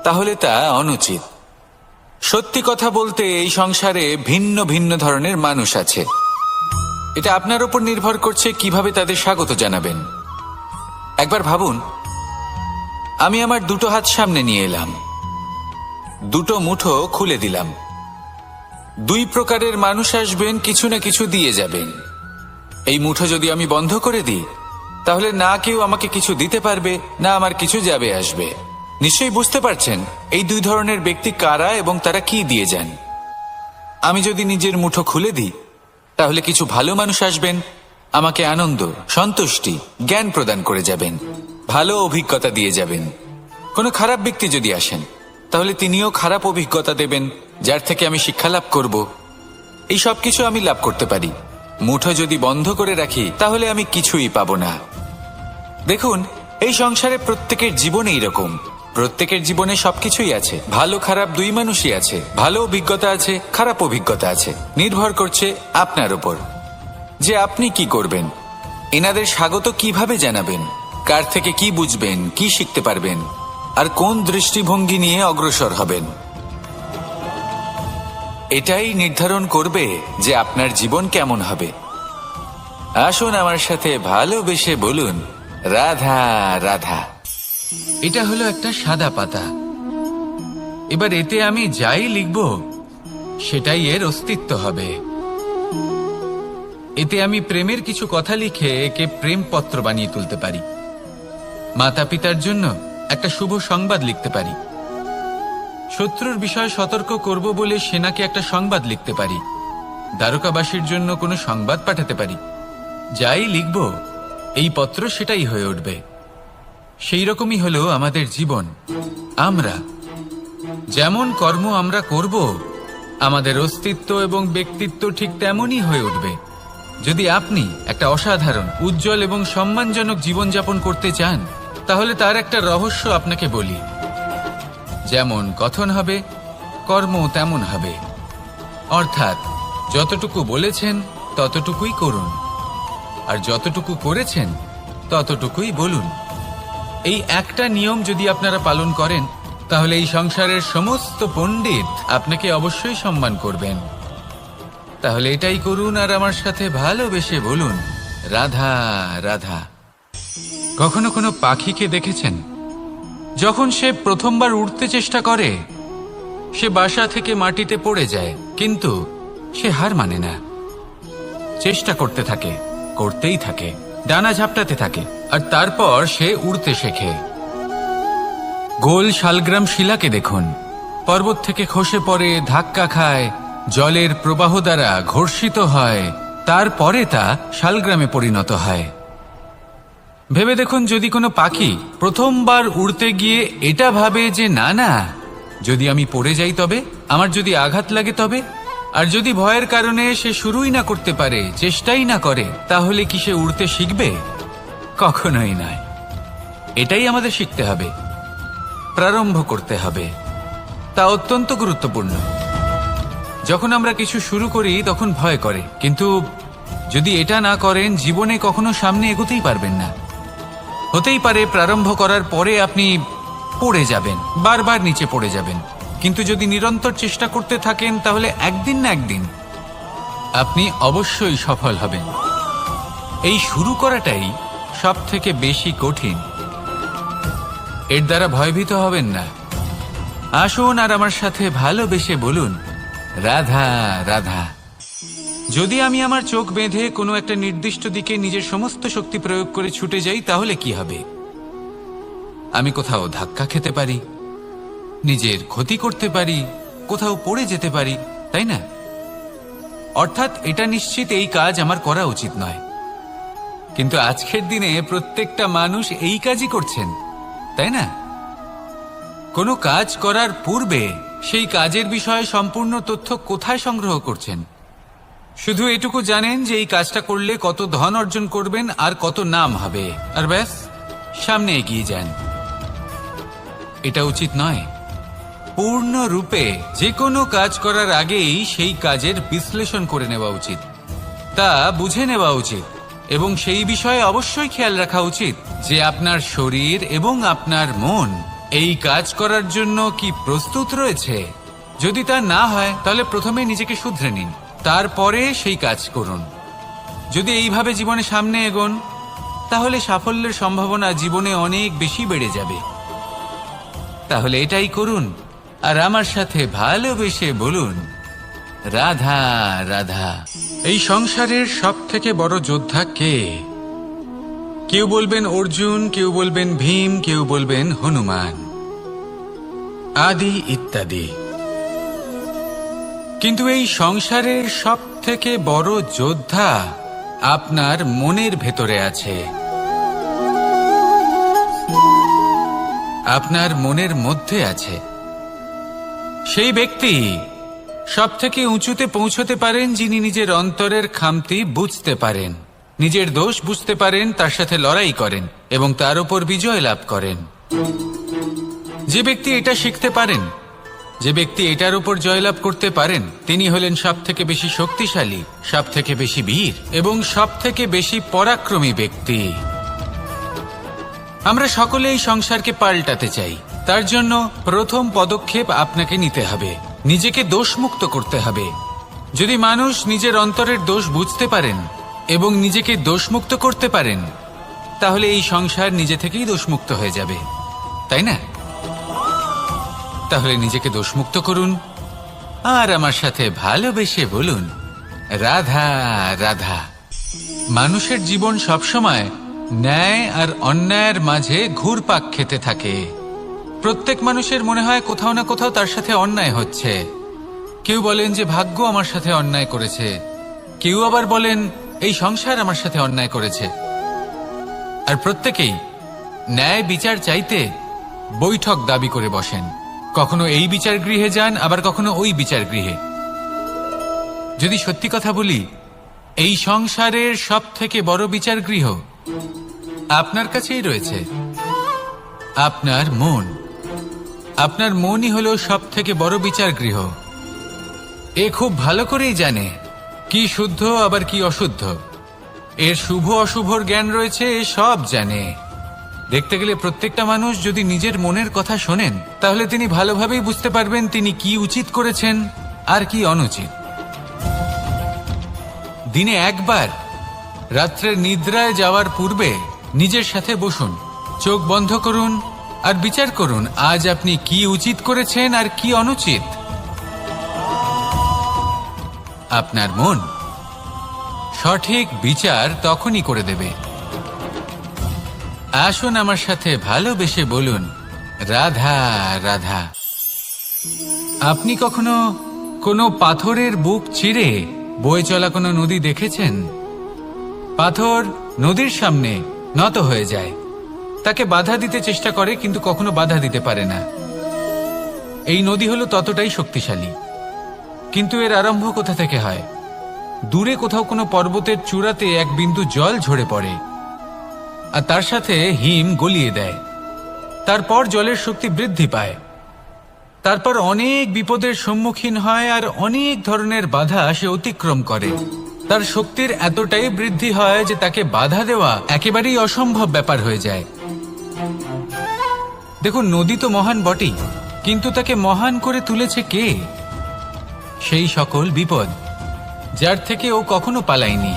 তাহলে তা অনুচিত। সত্যি কথা বলতে, এই সংসারে ভিন্ন ভিন্ন ধরনের মানুষ আছে। এটা আপনার ওপর নির্ভর করছে কিভাবে তাদের স্বাগত জানাবেন। একবার ভাবুন, আমি আমার দুটো হাত সামনে নিয়ে এলাম, দুটো মুঠো খুলে দিলাম। দুই প্রকারের মানুষ আসবেন, কিছু না কিছু দিয়ে যাবেন। এই মুঠো যদি আমি বন্ধ করে দিই, তাহলে না কেউ আমাকে কিছু দিতে পারবে, না আমার কিছু যাবে আসবে। নিশ্চয়ই বুঝতে পারছেন এই দুই ধরনের ব্যক্তি কারা এবং তারা কি দিয়ে যান। আমি যদি নিজের মুঠো খুলে দিই, তাহলে কিছু ভালো মানুষ আসবেন, আমাকে আনন্দ, সন্তুষ্টি, জ্ঞান প্রদান করে যাবেন, ভালো অভিজ্ঞতা দিয়ে যাবেন। কোনো খারাপ ব্যক্তি যদি আসেন, তাহলে তিনিও খারাপ অভিজ্ঞতা দেবেন, যার থেকে আমি শিক্ষা লাভ করব। এই সব কিছু আমি লাভ করতে পারি। মুঠো যদি বন্ধ করে রাখি, তাহলে আমি কিছুই পাবো না। দেখুন, এই সংসারে প্রত্যেকের জীবনে এইরকম। প্রত্যেকের জীবনে সবকিছুই আছে, ভালো খারাপ দুই মানুষই আছে। ভালো অভিজ্ঞতা আছে, খারাপ অভিজ্ঞতা আছে। নির্ভর করছে আপনার উপর যে আপনি কি করবেন, এনাদের স্বাগত কিভাবে জানাবেন, কার থেকে কি বুঝবেন, কি শিখতে পারবেন, আর কোন দৃষ্টিভঙ্গি নিয়ে অগ্রসর হবেন। এটাই নির্ধারণ করবে যে আপনার জীবন কেমন হবে। আসুন আমার সাথে ভালোবেসে বলুন, রাধা রাধা। এটা হলো একটা সাদা পাতা। এবার এতে আমি যাই লিখব, সেটাই এর অস্তিত্ব হবে। এতে আমি প্রেমের কিছু কথা লিখে একে প্রেম পত্র বানিয়ে তুলতে পারি। মাতা পিতার জন্য একটা শুভ সংবাদ লিখতে পারি। শত্রুর বিষয়ে সতর্ক করব বলে সেনাকে একটা সংবাদ লিখতে পারি। দ্বারকাবাসীর জন্য কোনো সংবাদ পাঠাতে পারি। যাই লিখব, এই পত্র সেটাই হয়ে উঠবে। সেই রকমই হলো আমাদের জীবন। আমরা যেমন কর্ম আমরা করব, আমাদের অস্তিত্ব এবং ব্যক্তিত্ব ঠিক তেমনই হয়ে উঠবে। যদি আপনি একটা অসাধারণ, উজ্জ্বল এবং সম্মানজনক জীবনযাপন করতে চান, তাহলে তার একটা রহস্য আপনাকে বলি। যেমন কথন হবে, কর্ম তেমন হবে। অর্থাৎ যতটুকু বলেছেন ততটুকুই করুন, আর যতটুকু করেছেন ততটুকুই বলুন। এই একটা নিয়ম যদি আপনারা পালন করেন, তাহলে এই সংসারের সমস্ত পণ্ডিত আপনাকে অবশ্যই সম্মান করবেন। তাহলে এটাই করুন, আর আমার সাথে ভালোবেসে বলুন, রাধা রাধা। কখনো কোনো পাখিকে দেখেছেন? যখন সে প্রথমবার উড়তে চেষ্টা করে, সে বাসা থেকে মাটিতে পড়ে যায়, কিন্তু সে হার মানে না। চেষ্টা করতে থাকে, করতেই থাকে, ডানা ঝাপটাতে থাকে, আর তারপর সে উড়তে শেখে। গোল শালগ্রাম শিলাকে দেখুন, পর্বত থেকে খসে পড়ে, ধাক্কা খায়, জলের প্রবাহ দ্বারা ঘর্ষিত হয়, তারপরে তা শালগ্রামে পরিণত হয়। ভেবে দেখুন, যদি কোনো পাখি প্রথমবার উড়তে গিয়ে এটা ভাবে যে না না, যদি আমি পড়ে যাই তবে, আমার যদি আঘাত লাগে তবে, আর যদি ভয়ের কারণে সে শুরুই না করতে পারে, চেষ্টাই না করে, তাহলে কি সে উড়তে শিখবে? কখনোই নয়। এটাই আমাদের শিখতে হবে, প্রারম্ভ করতে হবে। তা অত্যন্ত গুরুত্বপূর্ণ। যখন আমরা কিছু শুরু করি তখন ভয় করে, কিন্তু যদি এটা না করেন জীবনে কখনো সামনে এগোতেই পারবেন না। হতেই পারে প্রারম্ভ করার পরে আপনি পড়ে যাবেন, বারবার নিচে পড়ে যাবেন, কিন্তু যদি নিরন্তর চেষ্টা করতে থাকেন তাহলে একদিন না একদিন আপনি অবশ্যই সফল হবেন। এই শুরু করাটাই সব থেকে বেশি কঠিন। এর দ্বারা ভয়ভীত হবেন না। আসুন আর আমার সাথে ভালোবেসে বলুন, রাধা রাধা। যদি আমি আমার চোখ বেঁধে কোনো একটা নির্দিষ্ট দিকে নিজের সমস্ত শক্তি প্রয়োগ করে ছুটে যাই, তাহলে কি হবে? আমি কোথাও ধাক্কা খেতে পারি, নিজের ক্ষতি করতে পারি, কোথাও পড়ে যেতে পারি, তাই না? অর্থাৎ এটা নিশ্চিত এই কাজ আমার করা উচিত নয়। কিন্তু আজকের দিনে প্রত্যেকটা মানুষ এই কাজই করছেন, তাই না? কোনো কাজ করার পূর্বে সেই কাজের বিষয়ে সম্পূর্ণ তথ্য কোথায় সংগ্রহ করছেন? শুধু এটুকু জানেন যে এই কাজটা করলে কত ধন অর্জন করবেন আর কত নাম হবে, আর ব্যাস সামনে এগিয়ে যান। এটা উচিত নয়। পূর্ণরূপে যে কোনো কাজ করার আগেই সেই কাজের বিশ্লেষণ করে নেওয়া উচিত, তা বুঝে নেওয়া উচিত, এবং সেই বিষয়ে অবশ্যই খেয়াল রাখা উচিত যে আপনার শরীর এবং আপনার মন এই কাজ করার জন্য কি প্রস্তুত রয়েছে। যদি তা না হয় তাহলে প্রথমে নিজেকে শুধরে নিন, তারপরে সেই কাজ করুন। যদি এইভাবে জীবনে সামনে এগোন তাহলে সাফল্যের সম্ভাবনা জীবনে অনেক বেশি বেড়ে যাবে। তাহলে এটাই করুন আর আমার সাথে ভালোবেসে বলুন, রাধা রাধা। এই সংসারের সব থেকে বড় যোদ্ধা কে? কেউ বলবেন অর্জুন, কেউ বলবেন ভীম, কেউ বলবেন হনুমান আদি ইত্যাদি। কিন্তু এই সংসারের সব থেকে বড় যোদ্ধা আপনার মনের ভেতরে আছে, আপনার মনের মধ্যে আছে। সেই ব্যক্তি সব থেকে উঁচুতে পৌঁছতে পারেন যিনি নিজের অন্তরের খামতি বুঝতে পারেন, নিজের দোষ বুঝতে পারেন, তার সাথে লড়াই করেন এবং তার উপর বিজয় লাভ করেন। যে ব্যক্তি এটা শিখতে পারেন, যে ব্যক্তি এটার উপর জয়লাভ করতে পারেন, তিনি হলেন সব থেকে বেশি শক্তিশালী, সব থেকে বেশি বীর এবং সব থেকে বেশি পরাক্রমী ব্যক্তি। আমরা সকলে এই সংসারকে পাল্টাতে চাই। তার জন্য প্রথম পদক্ষেপ আপনাকে নিতে হবে, নিজেকে দোষমুক্ত করতে হবে। যদি মানুষ নিজের অন্তরের দোষ বুঝতে পারেন এবং নিজেকে দোষমুক্ত করতে পারেন, তাহলে এই সংসার নিজে থেকেই দোষমুক্ত হয়ে যাবে, তাই না? তাহলে নিজেকে দোষমুক্ত করুন আর আমার সাথে ভালোবেসে বলুন, রাধা রাধা। মানুষের জীবন সবসময় ন্যায় আর অন্যায়ের মাঝে ঘুরপাক খেতে থাকে। প্রত্যেক মানুষের মনে হয় কোথাও না কোথাও তার সাথে অন্যায় হচ্ছে। কেউ বলেন যে ভাগ্য আমার সাথে অন্যায় করেছে, কেউ আবার বলেন এই সংসার আমার সাথে অন্যায় করেছে। আর প্রত্যেকেই ন্যায় বিচার চাইতে বৈঠক দাবি করে বসেন। কখনো এই বিচার গৃহে যান, আবার কখনো ওই বিচার গৃহে। যদি সত্যি কথা বলি, এই সংসারের সব থেকে বড় বিচার গৃহ আপনার কাছেই রয়েছে, আপনার মন। আপনার মনই হলো সব থেকে বড় বিচার গৃহ। এ খুব ভালো করেই জানে কি শুদ্ধ আবার কি অশুদ্ধ, এর শুভ অশুভর জ্ঞান রয়েছে, এ সব জানে। দেখতে গেলে প্রত্যেকটা মানুষ যদি নিজের মনের কথা শোনেন, তাহলে তিনি ভালোভাবেই বুঝতে পারবেন তিনি কি উচিত করেছেন আর কি অনুচিত। দিনে একবার রাত্রের নিদ্রায় যাওয়ার পূর্বে নিজের সাথে বসুন, চোখ বন্ধ করুন আর বিচার করুন আজ আপনি কি উচিত করেছেন আর কি অনুচিত। আপনার মন সঠিক বিচার তখনই করে দেবে। আসুন আমার সাথে ভালোবেসে বলুন, রাধা রাধা। আপনি কখনো কোনো পাথরের বুক চিরে বয়ে চলা কোনো নদী দেখেছেন? পাথর নদীর সামনে নত হয়ে যায়, তাকে বাধা দিতে চেষ্টা করে কিন্তু কখনো বাধা দিতে পারে না। এই নদী হলো ততটাই শক্তিশালী, কিন্তু এর আরম্ভ কোথা থেকে হয়? দূরে কোথাও কোনো পর্বতের চূড়াতে এক বিন্দু জল ঝরে পড়ে আর তার সাথে হিম গলিয়ে দেয়। তারপর জলের শক্তি বৃদ্ধি পায়, তারপর অনেক বিপদের সম্মুখীন হয় আর অনেক ধরনের বাধা সে অতিক্রম করে। তার শক্তির এতটাই বৃদ্ধি হয় যে তাকে বাধা দেওয়া একেবারেই অসম্ভব ব্যাপার হয়ে যায়। দেখুন, নদী তো মহান বটেই, কিন্তু তাকে মহান করে তুলেছে কে? সেই সকল বিপদ যার থেকে ও কখনো পালায়নি।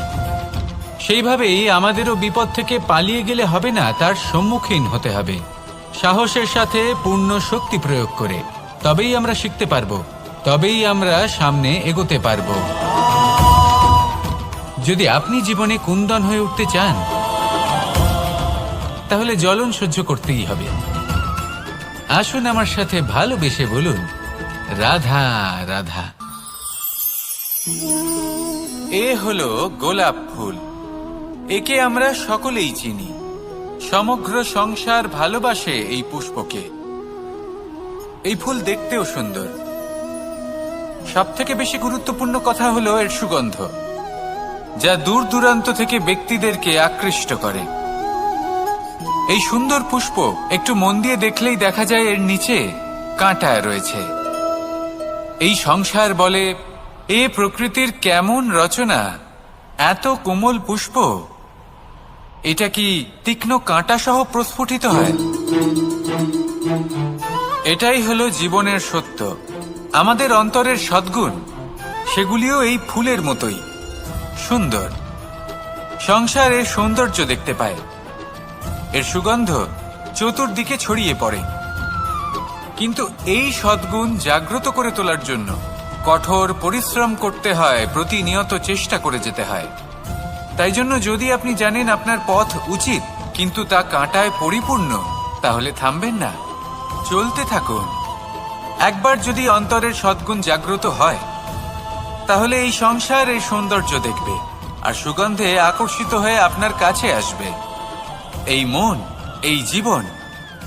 সেইভাবেই আমাদেরও বিপদ থেকে পালিয়ে গেলে হবে না, তার সম্মুখীন হতে হবে সাহসের সাথে, পূর্ণ শক্তি প্রয়োগ করে। তবেই আমরা শিখতে পারবো, তবেই আমরা সামনে এগোতে পারবো। যদি আপনি জীবনে কুন্দন হয়ে উঠতে চান, তাহলে জ্বলন সহ্য করতেই হবে। আসুন আমার সাথে ভালোবেসে বলুন, রাধা রাধা। এ হলো গোলাপ ফুল। একে আমরা সকলেই চিনি। সমগ্র সংসার ভালোবাসে এই পুষ্পকে। এই ফুল দেখতেও সুন্দর। সবথেকে বেশি গুরুত্বপূর্ণ কথা হলো এর সুগন্ধ, যা দূর দূরান্ত থেকে ব্যক্তিদেরকে আকৃষ্ট করে। এই সুন্দর পুষ্প একটু মন দিয়ে দেখলেই দেখা যায় এর নিচে কাঁটা রয়েছে। এই সংসার বলে, এ প্রকৃতির কেমন রচনা, এত কোমল পুষ্প, এটা কি তীক্ষ্ণ কাঁটা সহ প্রস্ফুটিত হয়? এটাই হলো জীবনের সত্য। আমাদের অন্তরের সদ্গুণ, সেগুলিও এই ফুলের মতোই সুন্দর। সংসার এর সৌন্দর্য দেখতে পায়, এর সুগন্ধ চতুর্দিকে ছড়িয়ে পড়ে। কিন্তু এই সদ্গুণ জাগ্রত করে তোলার জন্য কঠোর পরিশ্রম করতে হয়, প্রতিনিয়ত চেষ্টা করে যেতে হয়। তাই জন্য যদি আপনি জানেন আপনার পথ উচিত কিন্তু তা কাঁটায় পরিপূর্ণ, তাহলে থামবেন না, চলতে থাকুন। একবার যদি অন্তরের সদ্গুণ জাগ্রত হয়, তাহলে এই সংসার এই সৌন্দর্য দেখবে আর সুগন্ধে আকর্ষিত হয়ে আপনার কাছে আসবে। এই মন, এই জীবন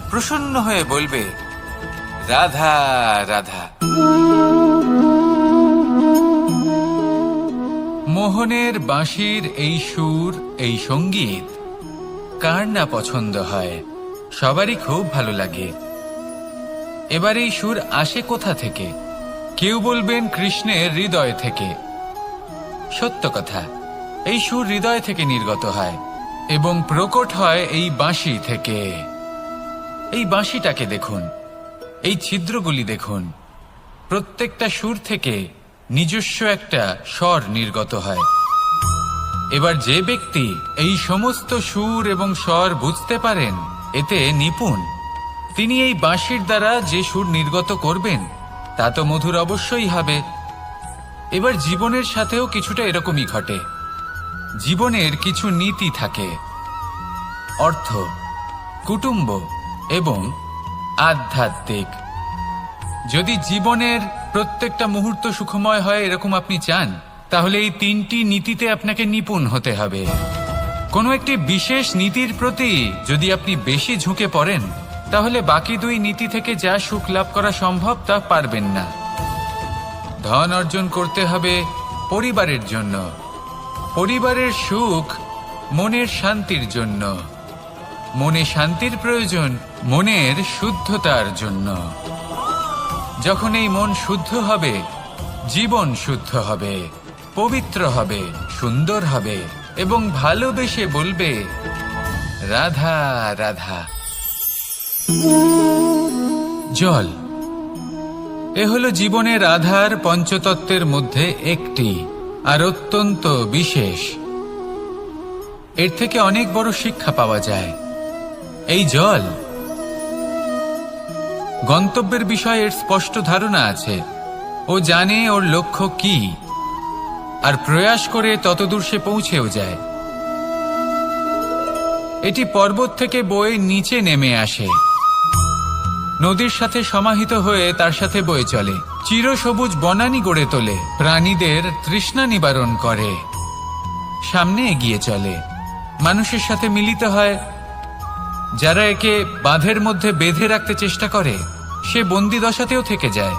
প্রসন্ন হয়ে বলবে, রাধা রাধা। মোহনের বাঁশির এই সুর, এই সঙ্গীত কার না পছন্দ হয়? সবারই খুব ভালো লাগে। এবার এই সুর আসে কোথা থেকে? কেউ বলবেন কৃষ্ণের হৃদয় থেকে। সত্য কথা, এই সুর হৃদয় থেকে নির্গত হয় এবং প্রকট হয় এই বাঁশি থেকে। এই বাঁশিটাকে দেখুন, এই ছিদ্রগুলি দেখুন, প্রত্যেকটা সুর থেকে নিজস্ব একটা স্বর নির্গত হয়। এবার যে ব্যক্তি এই সমস্ত সুর এবং স্বর বুঝতে পারেন, এতে নিপুণ, তিনি এই বাঁশির দ্বারা যে সুর নির্গত করবেন তা তো মধুর অবশ্যই হবে। এবার জীবনের সাথেও কিছুটা এরকমই ঘটে। জীবনের কিছু নীতি থাকে, অর্থ, কুটুম্ব এবং আধ্যাত্মিক। যদি জীবনের প্রত্যেকটা মুহূর্ত সুখময় হয় এরকম আপনি চান, তাহলে এই তিনটি নীতিতে আপনাকে নিপুণ হতে হবে। কোনো একটি বিশেষ নীতির প্রতি যদি আপনি বেশি ঝুঁকে পড়েন, তাহলে বাকি দুই নীতি থেকে যা সুখ লাভ করা সম্ভব তা পারবেন না। ধন অর্জন করতে হবে পরিবারের জন্য, পরিবারের সুখ মনের শান্তির জন্য, মনে শান্তির প্রয়োজন মনের শুদ্ধতার জন্য। যখন এই মন শুদ্ধ হবে, জীবন শুদ্ধ হবে, পবিত্র হবে, সুন্দর হবে এবং ভালোবেসে বলবে, রাধা রাধা। জল, এ হলো জীবনের আধার, পঞ্চতত্ত্বের মধ্যে একটি, আর অত্যন্ত বিশেষ। এর থেকে অনেক বড় শিক্ষা পাওয়া যায়। এই জল, গন্তব্যের বিষয়ে এর স্পষ্ট ধারণা আছে। ও জানে ওর লক্ষ্য কি, আর প্রয়াস করে ততদূর সে পৌঁছেও যায়। এটি পর্বত থেকে বয়ে নিচে নেমে আসে। নদীর সাথে সমাহিত হয়ে তার সাথে বয়ে চলে, চিরসবুজ বনানী গড়ে তোলে, প্রাণীদের তৃষ্ণা নিবারণ করে, সামনে এগিয়ে চলে, মানুষের সাথে মিলিত হয়। যারা একে বাঁধের মধ্যে বেঁধে রাখতে চেষ্টা করে সে বন্দি দশাতেও থেকে যায়,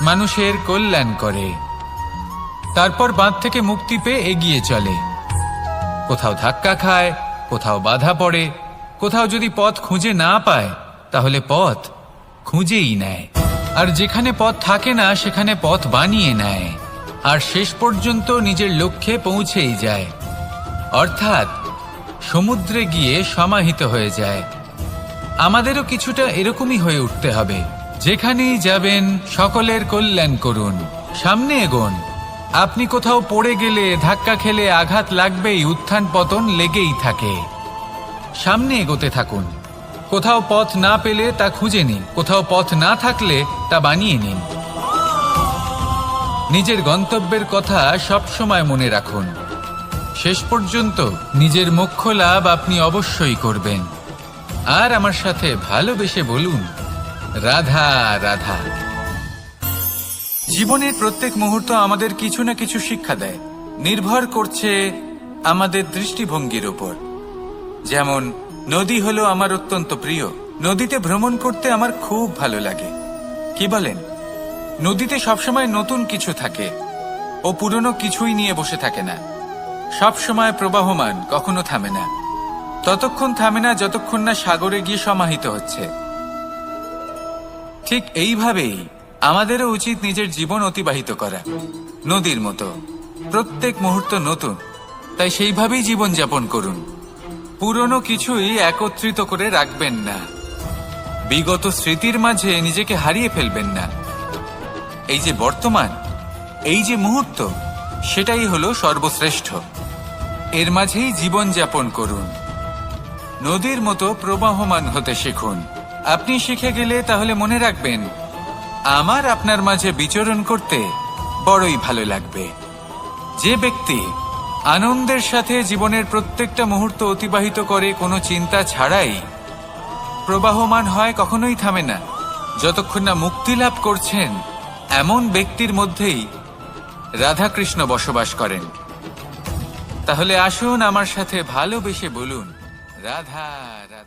মানুষের কল্যাণ করে। তারপর বাঁধ থেকে মুক্তি পেয়ে এগিয়ে চলে, কোথাও ধাক্কা খায়, কোথাও বাধা পড়ে, কোথাও যদি পথ খুঁজে না পায় তাহলে পথ খুঁজেই নেয়, আর যেখানে পথ থাকে না সেখানে পথ বানিয়ে নেয়, আর শেষ পর্যন্ত নিজের লক্ষ্যে পৌঁছেই যায়, অর্থাৎ সমুদ্রে গিয়ে সমাহিত হয়ে যায়। আমাদেরও কিছুটা এরকমই হয়ে উঠতে হবে। যেখানেই যাবেন সকলের কল্যাণ করুন, সামনে এগোন। আপনি কোথাও পড়ে গেলে, ধাক্কা খেলে আঘাত লাগবেই, উত্থান পতন লেগেই থাকে। সামনে এগোতে থাকুন। কোথাও পথ না পেলে তা খুঁজে নিন, কোথাও পথ না থাকলে তা বানিয়ে নিন। নিজের গন্তব্যের কথা সবসময় মনে রাখুন। শেষ পর্যন্ত নিজের মোক্ষ লাভ আপনি অবশ্যই করবেন। আর আমার সাথে ভালোবেসে বলুন, রাধা রাধা। জীবনের প্রত্যেক মুহূর্ত আমাদের কিছু না কিছু শিক্ষা দেয়, নির্ভর করছে আমাদের দৃষ্টিভঙ্গির উপর। যেমন নদী হলো আমার অত্যন্ত প্রিয়, নদীতে ভ্রমণ করতে আমার খুব ভালো লাগে। কি বলেন? নদীতে সবসময় নতুন কিছু থাকে, ও পুরনো কিছুই নিয়ে বসে থাকে না, সবসময় প্রবাহমান, কখনো থামে না। ততক্ষণ থামে না যতক্ষণ না সাগরে গিয়ে সমাহিত হচ্ছে। ঠিক এইভাবেই আমাদেরও উচিত নিজের জীবন অতিবাহিত করা, নদীর মতো। প্রত্যেক মুহূর্ত নতুন, তাই সেইভাবেই জীবন যাপন করুন। পুরনো কিছুই একত্রিত করে রাখবেন না, বিগত স্মৃতির মাঝে নিজেকে হারিয়ে ফেলবেন না। এই যে বর্তমান, এই যে মুহূর্ত, সেটাই হলো সর্বশ্রেষ্ঠ। এর মাঝেই জীবন যাপন করুন, নদীর মতো প্রবাহমান হতে শিখুন। আপনি শিখে গেলে তাহলে মনে রাখবেন, আমার আপনার মাঝে বিচরণ করতে বড়ই ভালো লাগবে। যে ব্যক্তি আনন্দের সাথে জীবনের প্রত্যেকটা মুহূর্ত অতিবাহিত করে, কোনো চিন্তা ছাড়াই প্রবাহমান হয়, কখনোই থামে না, যতক্ষণ না মুক্তি লাভ করছেন, এমন ব্যক্তির মধ্যেই রাধাকৃষ্ণ বসবাস করেন। তাহলে আসুন আমার সাথে ভালোবেসে বলুন, রাধা রাধা।